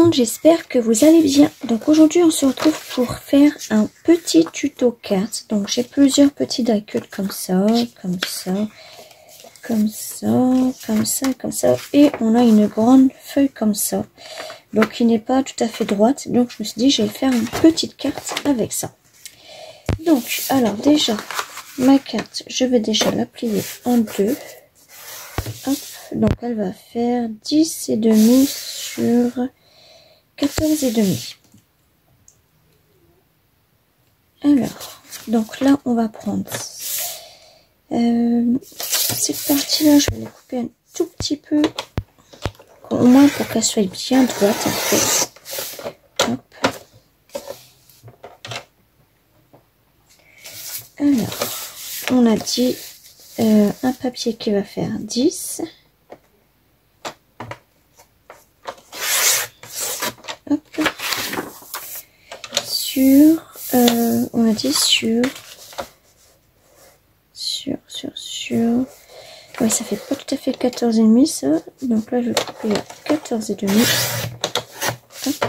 monde, j'espère que vous allez bien. Donc aujourd'hui on se retrouve pour faire un petit tuto cartes. Donc j'ai plusieurs petits die-cuts comme ça, comme ça, comme ça, comme ça, comme ça. Et on a une grande feuille comme ça. Donc qui n'est pas tout à fait droite. Donc je me suis dit je vais faire une petite carte avec ça. Donc alors déjà ma carte, je vais déjà la plier en deux. Hop, donc elle va faire 10 et demi sur 14 et demi. Alors, donc là on va prendre cette partie là, je vais la couper un tout petit peu, au moins pour qu'elle soit bien droite en fait. Hop. Alors, on a dit un papier qui va faire 10. Hop. Sur, on a dit sur. Ouais, ça fait pas tout à fait 14 et demi ça. Donc là, je vais couper à 14 et demi. Hop.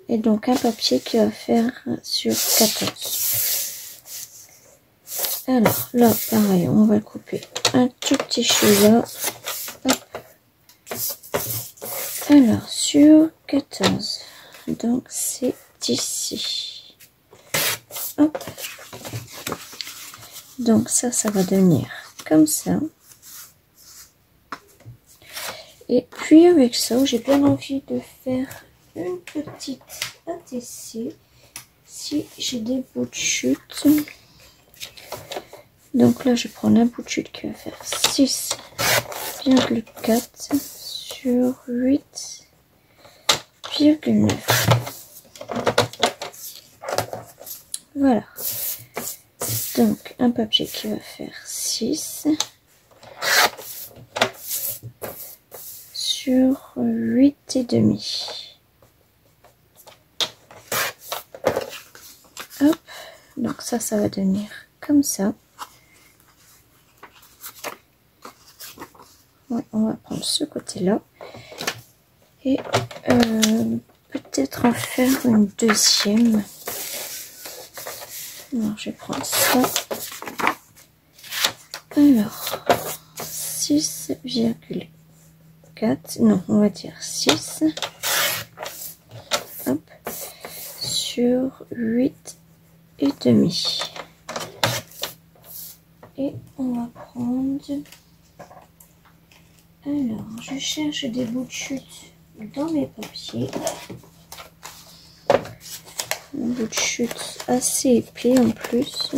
Et donc un papier qui va faire sur 14. Alors là, pareil, on va le couper un tout petit chou là. Hop. Alors sur 14. Donc c'est d'ici. Hop. Donc ça va devenir comme ça. Et puis avec ça, j'ai bien envie de faire une petite ATC si j'ai des bouts de chute. Donc là, je prends un bout de chute qui va faire 6,4 sur 8,9. Voilà. Donc un papier qui va faire 6 sur 8 et demi. Hop, donc ça va devenir comme ça. Ouais, on va prendre ce côté là et peut-être en faire une deuxième. Alors je vais prendre ça. Alors 6,4, non, on va dire 6. Hop, sur 8 et demi. Et on va prendre, alors je cherche des bouts de chute dans mes papiers, un bout de chute assez épais en plus,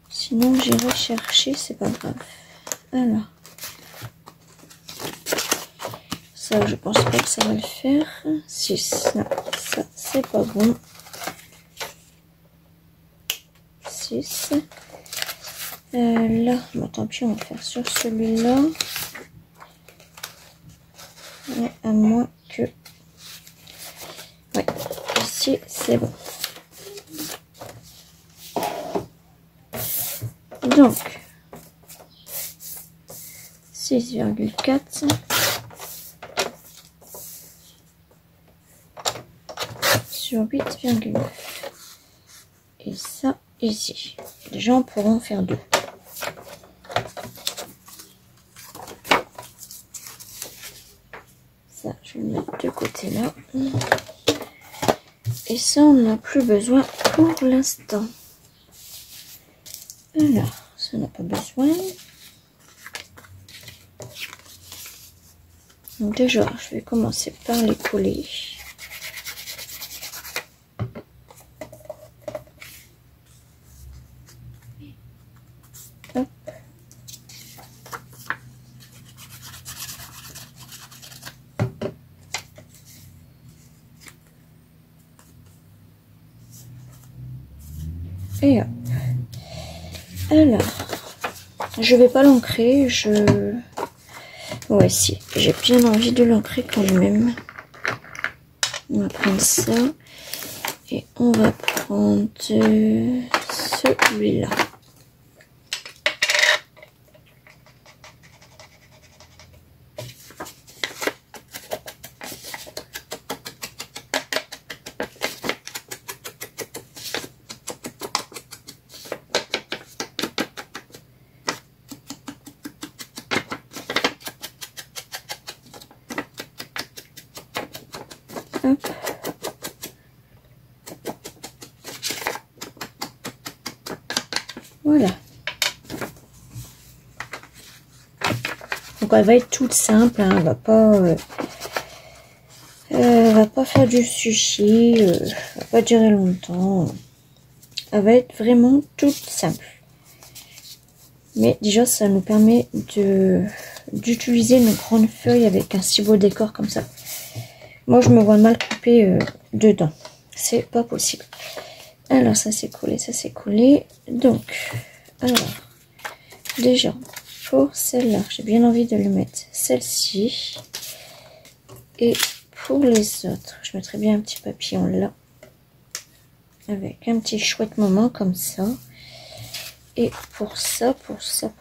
sinon j'irai chercher, c'est pas grave. Alors ça, je pense pas que ça va le faire. 6, non, ça c'est pas bon. 6. Là, bah, tant pis, on va faire sur celui-là. À moins que... Ouais, ici c'est bon. Donc, 6,4 sur 8,9. Et ça ici. Les gens pourront faire deux. Ça, je vais le mettre de côté là. Et ça, on n'en a plus besoin pour l'instant. Alors, ça n'a pas besoin. Donc déjà, je vais commencer par les coller. Hop. Et hop. Alors, je vais pas l'ancrer, ouais, si, j'ai bien envie de l'ancrer quand même. On va prendre ça et on va prendre celui-là. Hop. Voilà. Donc elle va être toute simple, hein, elle va pas faire du sushi, elle va pas durer longtemps. Elle va être vraiment toute simple. Mais déjà ça nous permet d'utiliser nos grandes feuilles avec un si beau décor comme ça. Moi je me vois mal couper dedans. C'est pas possible. Alors ça c'est collé, ça c'est collé. Donc, alors, déjà, pour celle-là, j'ai bien envie de lui mettre celle-ci. Et pour les autres, je mettrai bien un petit papillon là. Avec un petit chouette moment comme ça. Et pour ça, ça,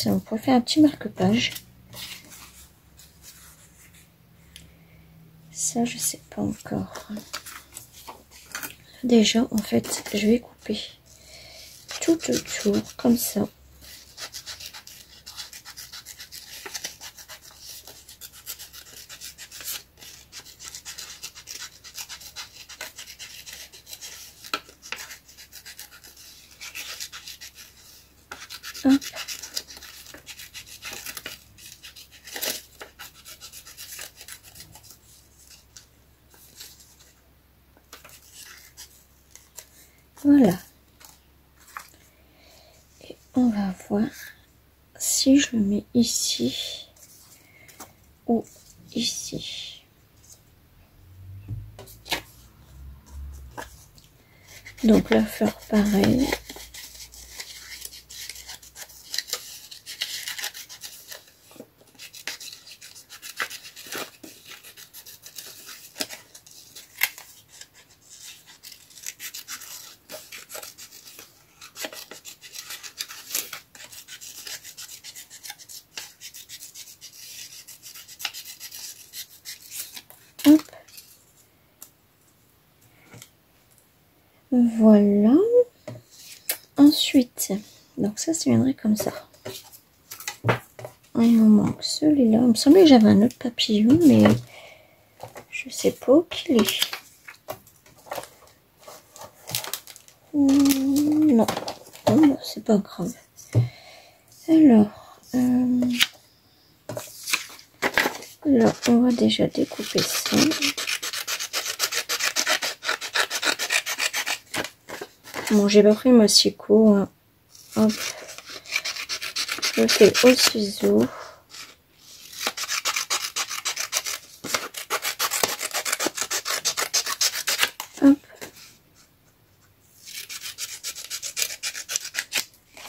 on pourrait faire un petit marque-page. Ça, je sais pas encore. Déjà, en fait, je vais couper tout autour, comme ça. Hop. Voilà. Et on va voir si je le mets ici ou ici. Donc la fleur pareil. Hop. Voilà. Ensuite, donc ça viendrait comme ça. Il me manque celui-là. Il me semblait que j'avais un autre papillon, mais je sais pas où qu'il est. Non, bon, c'est pas grave. Alors, là, on va déjà découper ça. Bon, j'ai pas pris mon sicot. Hein. Hop. Je fais au ciseau. Hop.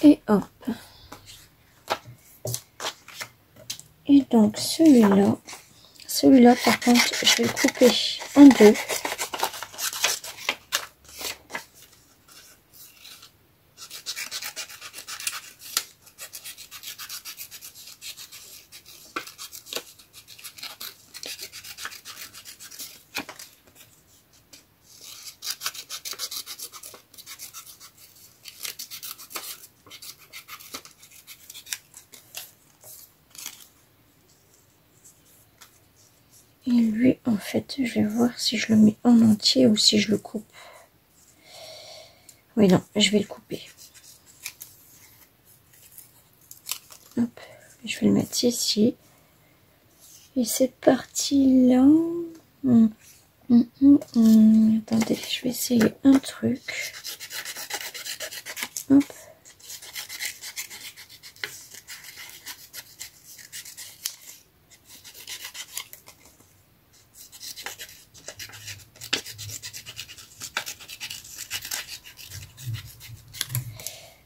Et hop. Et donc celui-là par contre, je vais le couper en deux. Et lui, en fait, je vais voir si je le mets en entier ou si je le coupe. Oui, non, je vais le couper. Hop, je vais le mettre ici. Et cette partie-là... Attendez, je vais essayer un truc. Hop.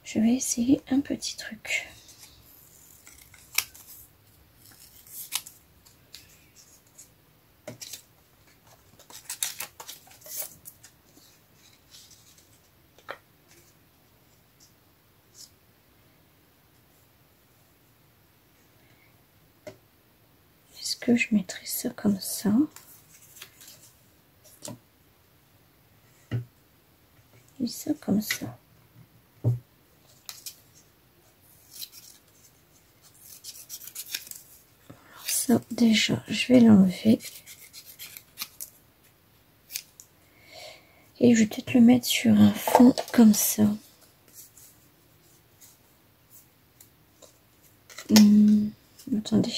Je vais essayer un petit truc. Est-ce que je mettrai ça comme ça? Et ça comme ça. Ça, déjà, je vais l'enlever. Et je vais peut-être le mettre sur un fond comme ça. Attendez.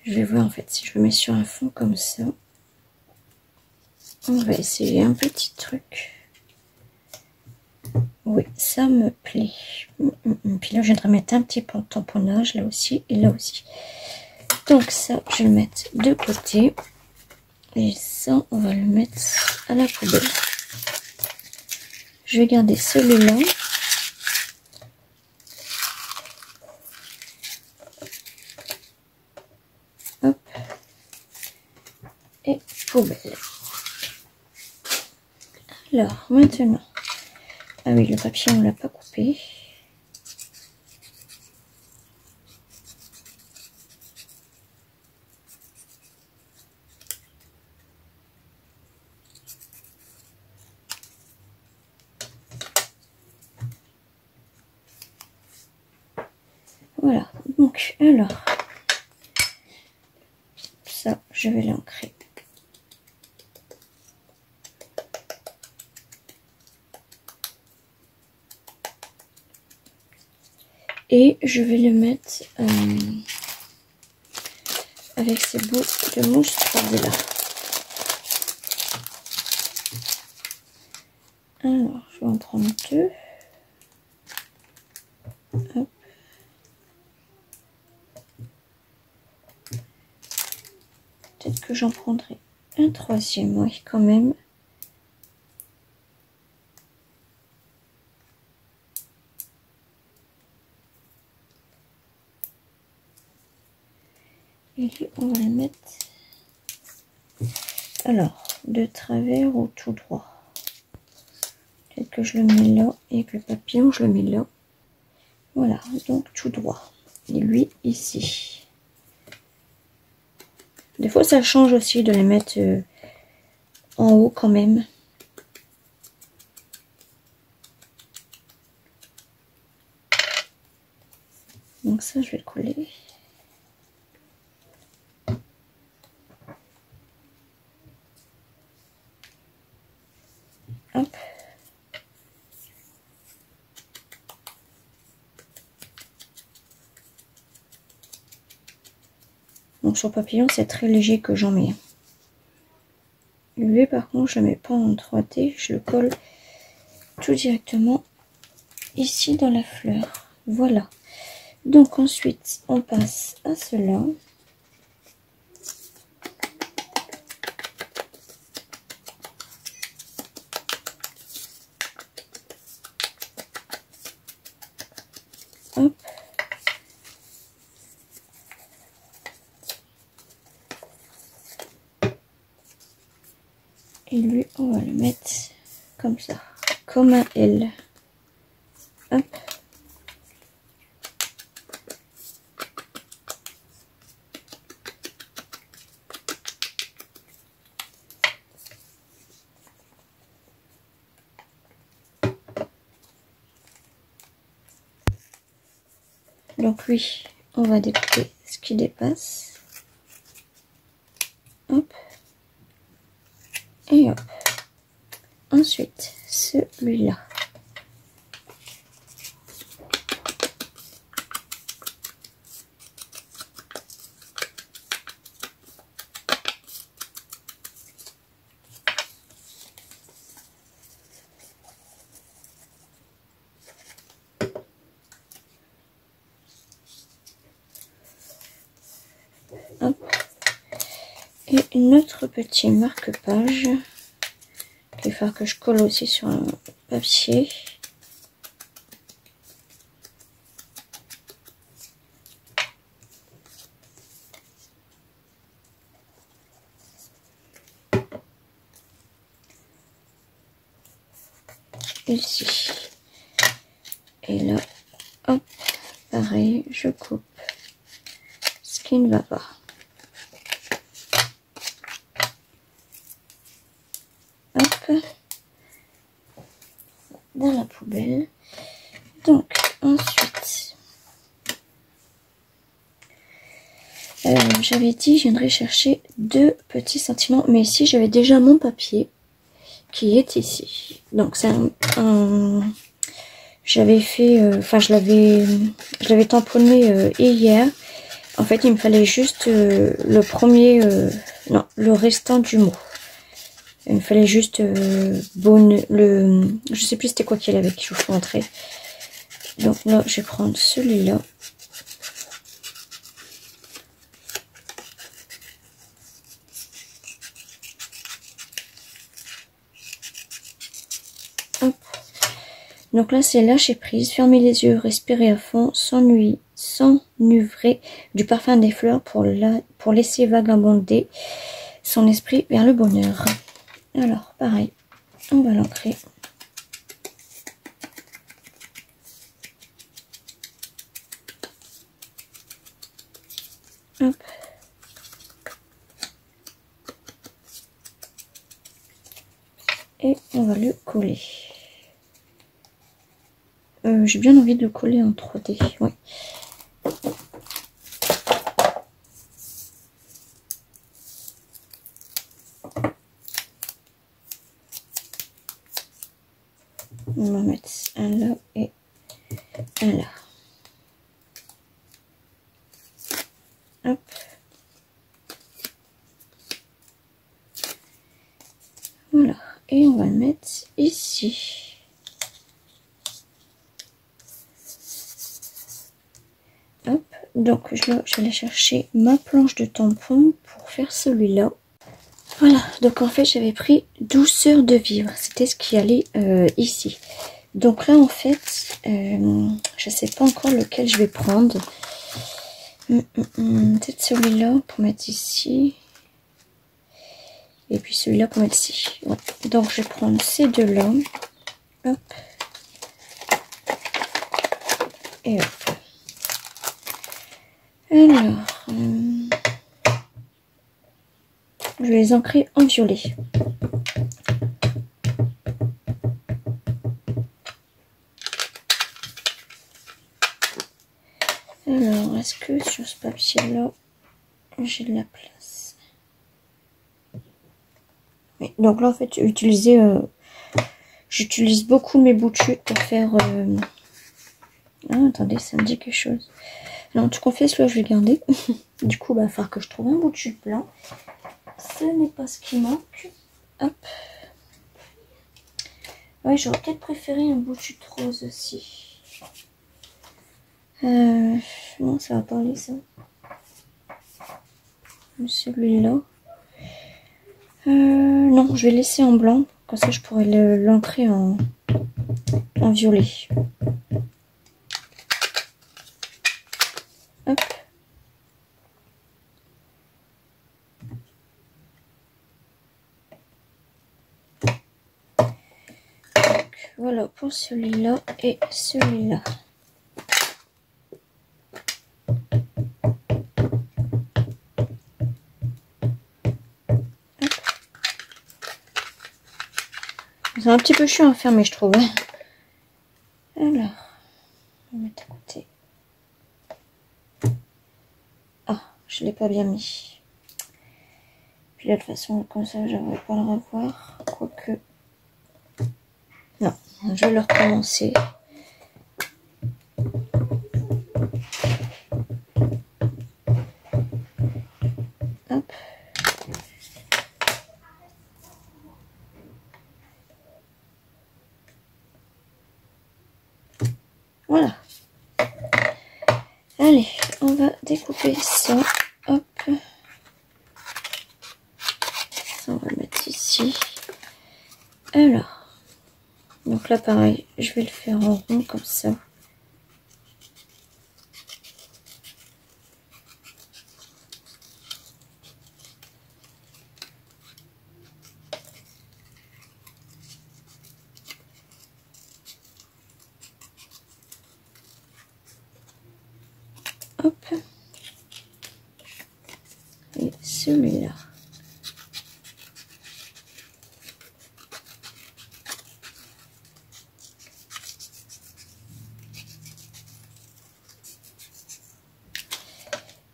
Je vais voir en fait si je le mets sur un fond comme ça. On va essayer un petit truc. Oui, ça me plaît. Puis là, je viendrai mettre un petit tamponnage là aussi et là aussi. Donc ça, je vais le mettre de côté. Et ça, on va le mettre à la poubelle. Je vais garder celui-là. Hop. Et poubelle. Alors, maintenant. Ah oui, le papier, on l'a pas coupé. Voilà, donc, alors, ça, je vais l'ancrer. Et je vais le mettre avec ces bouts de mousse 3D là. Alors, je vais en prendre deux. Hop. Peut-être que j'en prendrai un troisième, oui, quand même. Et lui, on va le mettre, alors, de travers ou tout droit. Peut-être que je le mets là, et que le papillon, je le mets là. Voilà, donc tout droit. Et lui, ici. Des fois, ça change aussi de les mettre en haut quand même. Donc ça, je vais le coller. Hop. Donc sur papillon, c'est très léger que j'en mets. Lui, par contre, je ne le mets pas en 3D. Je le colle tout directement ici dans la fleur. Voilà. Donc ensuite, on passe à cela. Hop. Et lui, on va le mettre comme ça, comme un L. Hop. Donc oui, on va découper ce qui dépasse. Hop. Et hop. Ensuite, celui-là. Hop. Et une autre petite marque-page. Il va falloir que je colle aussi sur un papier. Ici. Et là, hop, pareil, je coupe ce qui ne va pas. Hop, dans la poubelle. Donc, ensuite, j'avais dit, je viendrai chercher deux petits sentiments. Mais ici, j'avais déjà mon papier. qui est ici. Donc c'est j'avais fait, enfin je l'avais tamponné hier. En fait, il me fallait juste le premier, non, le restant du mot. Il me fallait juste je sais plus c'était quoi qu'il y avait avec, je vous montrer. Donc là, je vais prendre celui-là. Hop. Donc là, c'est lâcher prise, fermer les yeux, respirer à fond, s'enivrer du parfum des fleurs pour laisser vagabonder son esprit vers le bonheur. Alors, pareil, on va l'ancrer. Hop. Et on va le coller. J'ai bien envie de le coller en 3D, ouais. On va mettre un là et un là. Hop. Voilà. Et on va le mettre ici. Hop. Donc je vais aller chercher ma planche de tampon pour faire celui-là. Voilà. Donc en fait j'avais pris douceur de vivre. C'était ce qui allait ici. Donc là en fait, je sais pas encore lequel je vais prendre. Peut-être celui-là pour mettre ici. Et puis celui-là pour mettre ici. Ouais. Donc je vais prendre ces deux-là. Hop. Et hop. Alors, je vais les ancrer en violet. Alors, est-ce que sur ce papier-là, j'ai de la place? Oui, donc là, en fait, j'utilise beaucoup mes bouts de chute pour faire... Ah, attendez, ça me dit quelque chose. Non, tu confesses, là, je vais garder. Du coup, il va falloir que je trouve un bout de chute blanc. Ce n'est pas ce qui manque. Hop. Ouais, j'aurais peut-être préféré un bout de chute rose aussi. Non, ça va pas aller, ça. Celui-là. Non, je vais laisser en blanc. Comme ça, je pourrais l'ancrer en violet. Hop. Donc, voilà pour celui-là et celui-là. C'est un petit peu chiant à faire, mais je trouve. Alors, on va mettre à côté. Ah, je l'ai pas bien mis. Puis là, de toute façon, comme ça, je ne vais pas le revoir. Quoique. Non, je vais le recommencer. Hop. Voilà. Allez, on va découper ça. Hop. Ça, on va le mettre ici. Alors. Donc là, pareil, je vais le faire en rond comme ça. Hop. Et celui-là.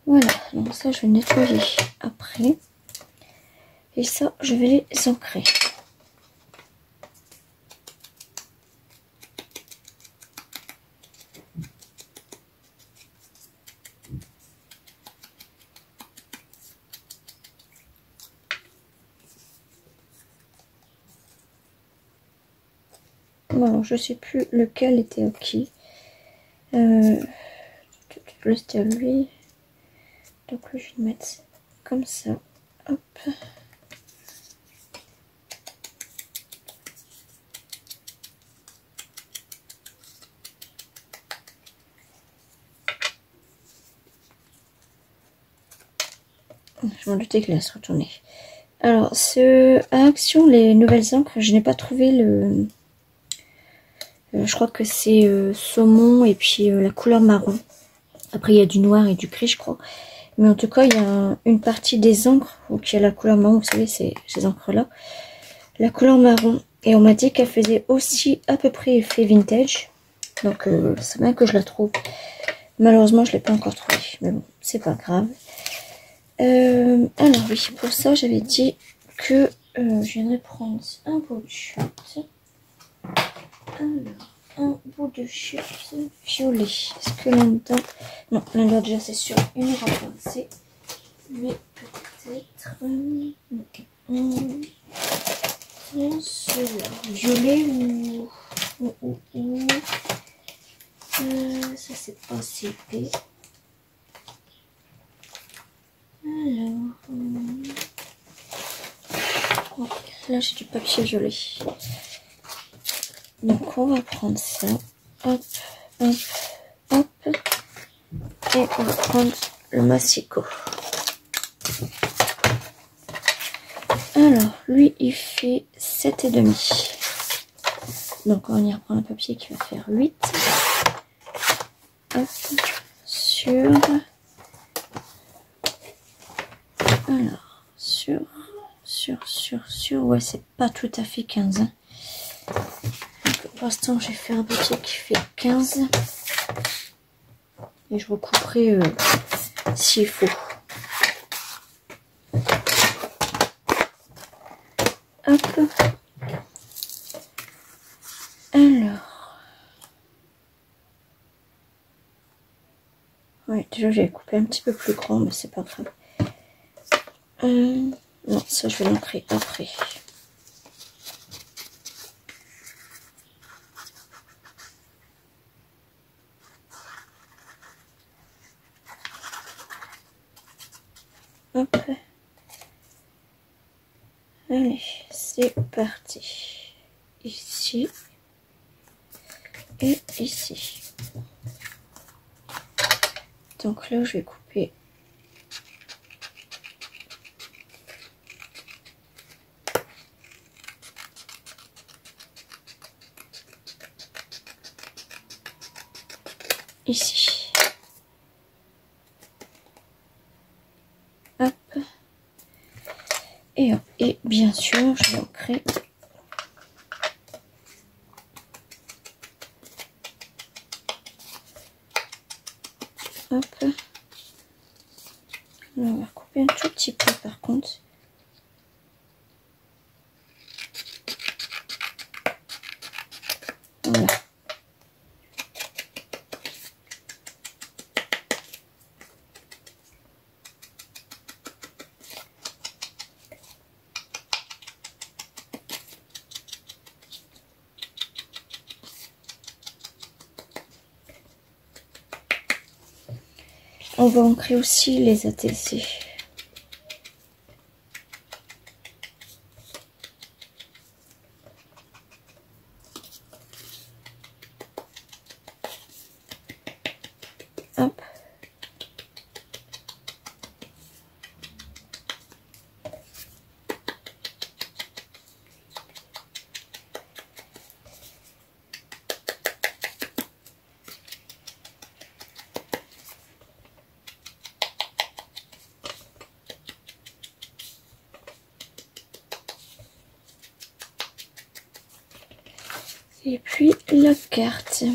Voilà, donc ça je vais nettoyer après. Et ça, je vais les ancrer. Bon, je sais plus lequel était ok. Là c'était à lui. Donc là je vais le mettre comme ça. Hop. Je m'en doutais qu'il allait se retourner. Alors, à Action, les nouvelles encres, je n'ai pas trouvé le... je crois que c'est saumon et puis la couleur marron. Après, il y a du noir et du gris, je crois. Mais en tout cas, il y a une partie des encres qui a la couleur marron. Vous savez, ces encres-là. La couleur marron. Et on m'a dit qu'elle faisait aussi à peu près effet vintage. Donc, c'est bien que je la trouve. Malheureusement, je ne l'ai pas encore trouvée. Mais bon, c'est pas grave. Alors oui, pour ça j'avais dit que je viendrais prendre un bout de chute. Alors, un bout de chute violet. Est-ce que là-dedans... Non, là-dedans déjà c'est sûr, une aura pas assez. Mais peut-être... celui-là. Violet ou... ça c'est pas assez épais. Alors, ouais, là j'ai du papier violet. Donc on va prendre ça. Hop, hop, hop. Et on va prendre le massicot. Alors, lui il fait 7,5. Donc on va venir prendre un papier qui va faire 8. Hop, sur... Alors, ouais, c'est pas tout à fait 15. Hein. Donc, pour l'instant, j'ai fait un papier qui fait 15. Et je recouperai s'il faut. Hop. Alors. Ouais, déjà, j'ai coupé un petit peu plus grand, mais c'est pas grave. Non, ça je vais l'ancrer après. Hop. Allez, c'est parti. Ici. Et ici. Donc là, je vais couper. Ici. Hop. Et hop. Et bien sûr, je vais ancrer. Hop. Là, on va couper un tout petit peu par contre. Voilà. On va ancrer aussi les ATC. Hop. Et puis la carte.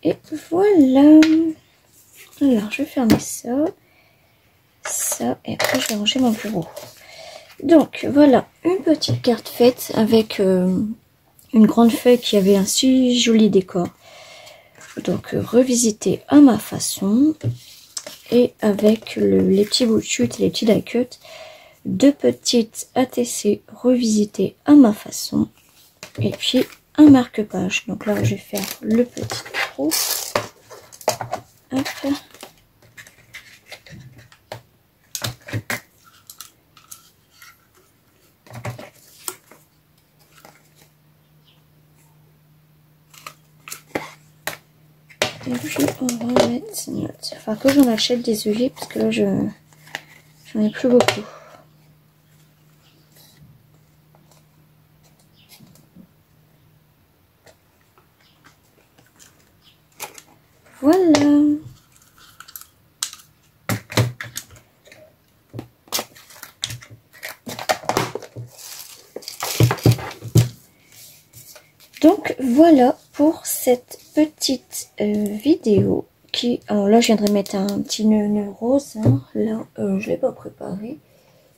Et voilà. Alors, je vais fermer ça. Ça. ça. Et après, je vais ranger mon bureau. Donc, voilà, une petite carte faite avec une grande feuille qui avait un si joli décor. Donc, revisiter à ma façon. Et avec les petits bouts de chute et les petits die cuts. 2 petites ATC revisitées à ma façon. Et puis, un marque-page. Donc là, je vais faire le petit trou. Hop. Et puis on va mettre notre... Enfin que j'en achète des œillets parce que là j'en ai plus beaucoup. Voilà. Donc voilà pour cette petite vidéo qui... Alors là je viendrai mettre un petit nœud rose. Hein. Là je l'ai pas préparé.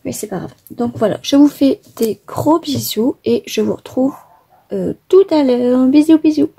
Mais c'est pas grave. Donc voilà, je vous fais des gros bisous et je vous retrouve tout à l'heure. Bisous bisous.